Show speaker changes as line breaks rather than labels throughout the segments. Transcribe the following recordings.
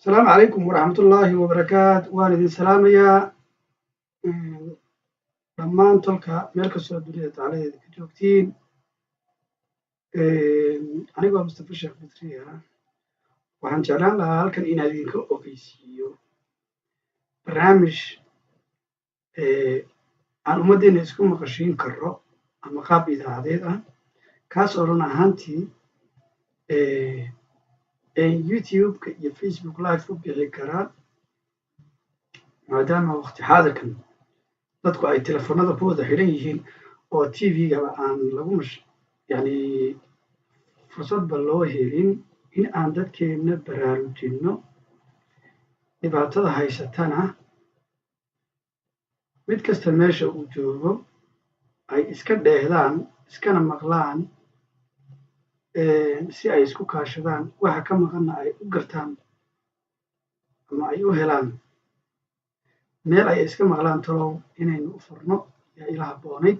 السلام عليكم ورحمة الله وبركاته والدي سلام يا dhammaan tolka meel kastoo dunida tacaladeeda ka joogtiin anigoo Mustafa Sheekh Badri ah waxaan jeclaan lahaa halkan inaan idinka ogeysiiyo barnaamij aan ummaddeena isku maqashiin karro ama qaab idaacadeed ah kaas oo run ahaantii YouTube-ka iyo Facebook live u bixi karaa maadaama waqti xaadirkan dadku ay telefoonada ku wada xidhan yihiin oo TV-gaba aan lagu yani fursadba loo helin in aan dadkeena baraarujinno dhibaatada haysatana mid kasta meesha uu joogo ay iska dheehdaan iskana maqlaan si ay isku kaashadaan waxa ka maqanna ay u gartaan ama ay u helaan meel ay iska maqlaan talow inaynu u furno yaa ila habboonayd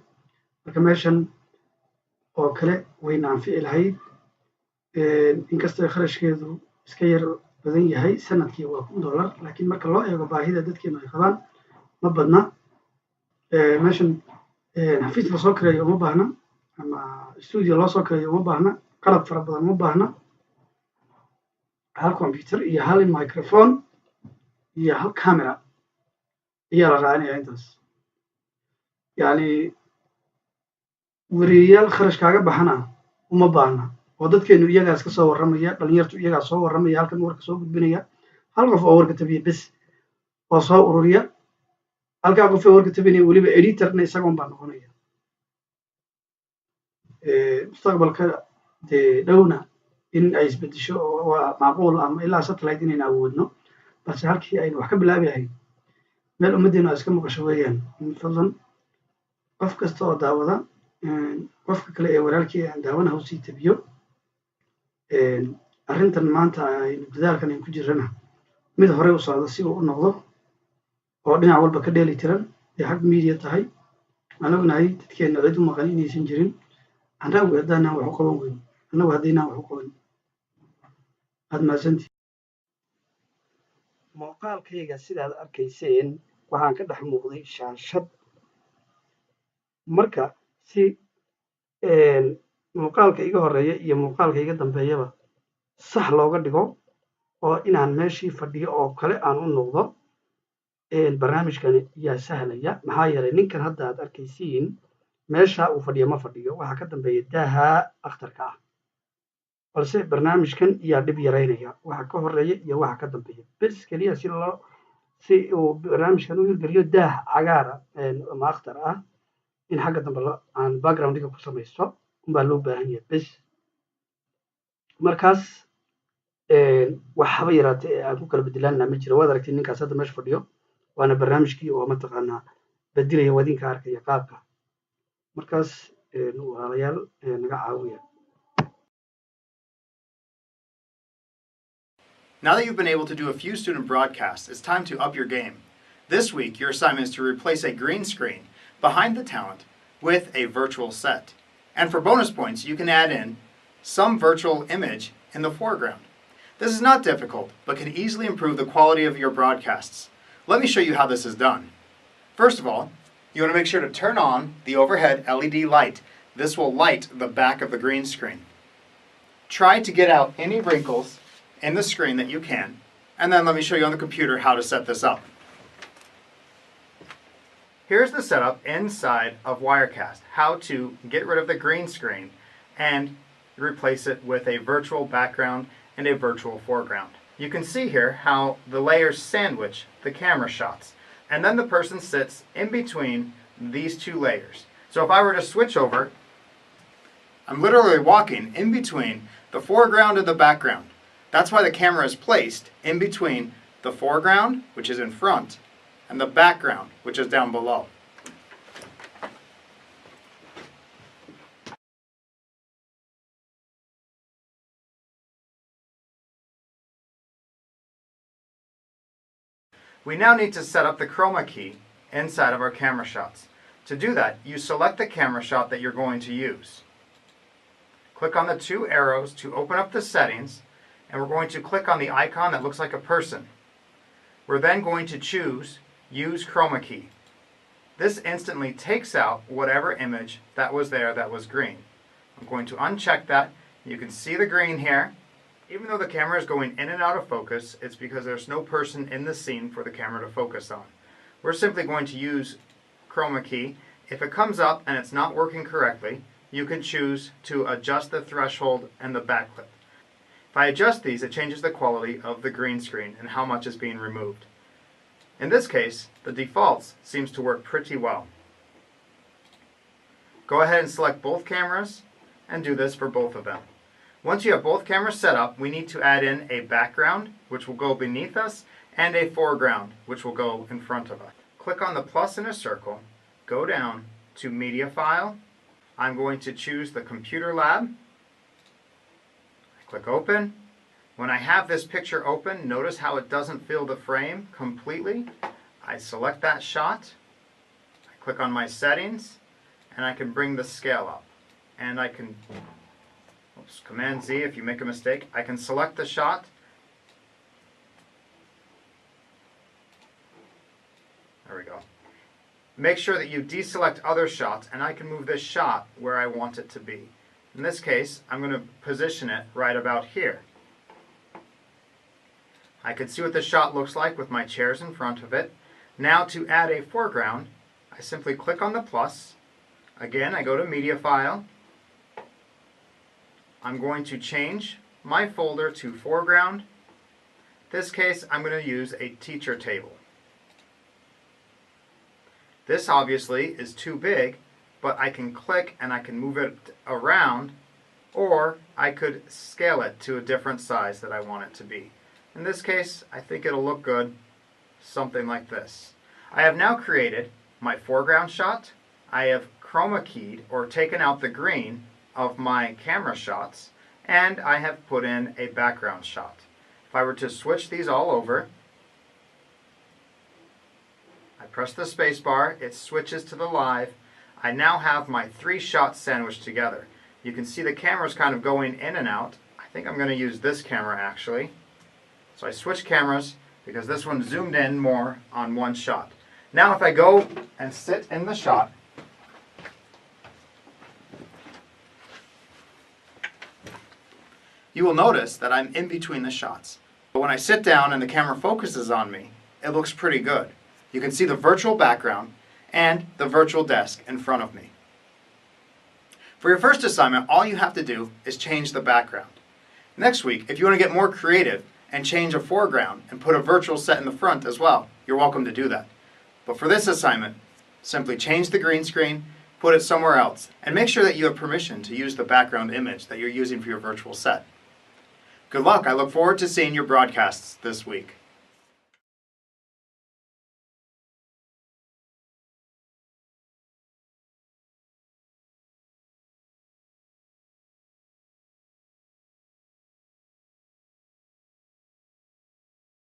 marka meeshan oo kale wayna anfici lahayd inkastoo kharashkeedu iska yar badan yahay sanadkii waa $1 laakiin marka loo eego baahida dadkeenu ay qabaan ma badna meeshan xafiis la soo kireeyo uma baahna ama stuudio loo soo kireeyo uma baahna qalab fara badan uma baahna hal computer iyo hal microphone iyo hal camera ayaa la raacinayaa intaas yani weriyayaal kharash kaaga baxana uma baahna oo dadkeenu iyagaa iska soo warramaya dhalinyartu iyagaa soo warramaya halkan warka soo gudbinaya hal qof oo warka tabiya bes oo soo ururiya halkaa qof ee warka tabinaya weliba editorna isagoon baa noqonaya mustaqbalka dee dhowna in ay isbedesho waa macquul ama ilaa satellite inaynu awoodno balse halkii aynu wax ka bilaabi lahayn meel ummaddeenu ay iska maqasho weeyaan fadlan qof kasta oo daawada qofka kale ee walaalkii aan daawanaha usii tabiyo arrintan maanta aynu dadaalkan aynu ku jirrana mid horey u socda si uu u noqdo oo dhinac walba ka dheeli tiran ee xag media tahay aan ognahay dadkeenna cid u maqan inaysan jirin annagu haddaanaan wax u qaban weyn annagu haddaynaan wax u qaban aad mahadsantihin muuqaalkayga sidaad arkayseen waxaan ka dhex muuqday shaashad marka si muuqaalka iga horeeya iyo muuqaalka iga dambeeyaba sax looga dhigo oo inaan meeshii fadhiyo oo kale aan u noqdo barnaamijkani yaa sahlaya maxaa yeelay ninkan hadda aad arkaysiin meesha uu fadhiyo ma fadhiyo waxaa ka dambeeya daaha akhtarka ah balse barnaamijkan yaa dhib yaraynaya waxa ka horeeya iyo waxa ka dambeeya bes keliya si uu barnaamijkan u hirgeliyo daah cagaara ama akhtar ah in xagga dambe aan backgroundiga ku samaysto unbaa loo baahan yahay bes markaas waxba yaraatee ee aan ku kala bedelaanna ma jiro waad aragtay ninkaas hadda meesha fadhiyo waana barnaamijkii oo mataqaanaa bedilaya wadinka arkaya qaabka markaas walaalayaal naga caawiya.
Now that you've been able to do a few student broadcasts, it's time to up your game. This week, your assignment is to replace a green screen behind the talent with a virtual set. And for bonus points, you can add in some virtual image in the foreground. This is not difficult, but can easily improve the quality of your broadcasts. Let me show you how this is done. First of all, you want to make sure to turn on the overhead LED light. This will light the back of the green screen. Try to get out any wrinkles in the screen that you can, and then let me show you on the computer how to set this up. Here's the setup inside of Wirecast, how to get rid of the green screen and replace it with a virtual background and a virtual foreground. You can see here how the layers sandwich the camera shots, and then the person sits in between these two layers. So if I were to switch over, I'm literally walking in between the foreground and the background. That's why the camera is placed in between the foreground, which is in front, and the background, which is down below. We now need to set up the chroma key inside of our camera shots. To do that, you select the camera shot that you're going to use. Click on the two arrows to open up the settings, and we're going to click on the icon that looks like a person. We're then going to choose Use Chroma Key. This instantly takes out whatever image that was there that was green. I'm going to uncheck that. You can see the green here. Even though the camera is going in and out of focus, it's because there's no person in the scene for the camera to focus on. We're simply going to use Chroma Key. If it comes up and it's not working correctly, you can choose to adjust the threshold and the backlit. If I adjust these, it changes the quality of the green screen and how much is being removed. In this case, the defaults seems to work pretty well. Go ahead and select both cameras and do this for both of them. Once you have both cameras set up, we need to add in a background, which will go beneath us, and a foreground, which will go in front of us. Click on the plus in a circle, go down to Media File. I'm going to choose the Computer Lab. Click Open. When I have this picture open, notice how it doesn't fill the frame completely. I select that shot, I click on my settings, and I can bring the scale up. And I can, Command Z if you make a mistake, I can select the shot. There we go. Make sure that you deselect other shots, and I can move this shot where I want it to be. In this case, I'm going to position it right about here. I can see what the shot looks like with my chairs in front of it. Now to add a foreground, I simply click on the plus. Again, I go to Media File. I'm going to change my folder to foreground. In this case, I'm going to use a teacher table. This obviously is too big, but I can click and I can move it around, or I could scale it to a different size that I want it to be. In this case, I think it'll look good, something like this. I have now created my foreground shot. I have chroma keyed or taken out the green of my camera shots, and I have put in a background shot. If I were to switch these all over, I press the space bar, it switches to the live. I now have my 3 shots sandwiched together. You can see the camera's kind of going in and out. I think I'm going to use this camera actually. So I switch cameras because this one zoomed in more on one shot. Now if I go and sit in the shot, you will notice that I'm in between the shots. But when I sit down and the camera focuses on me, it looks pretty good. You can see the virtual background and the virtual desk in front of me. For your first assignment, all you have to do is change the background. Next week, if you want to get more creative and change a foreground and put a virtual set in the front as well, you're welcome to do that. But for this assignment, simply change the green screen, put it somewhere else, and make sure that you have permission to use the background image that you're using for your virtual set. Good luck. I look forward to seeing your broadcasts this week.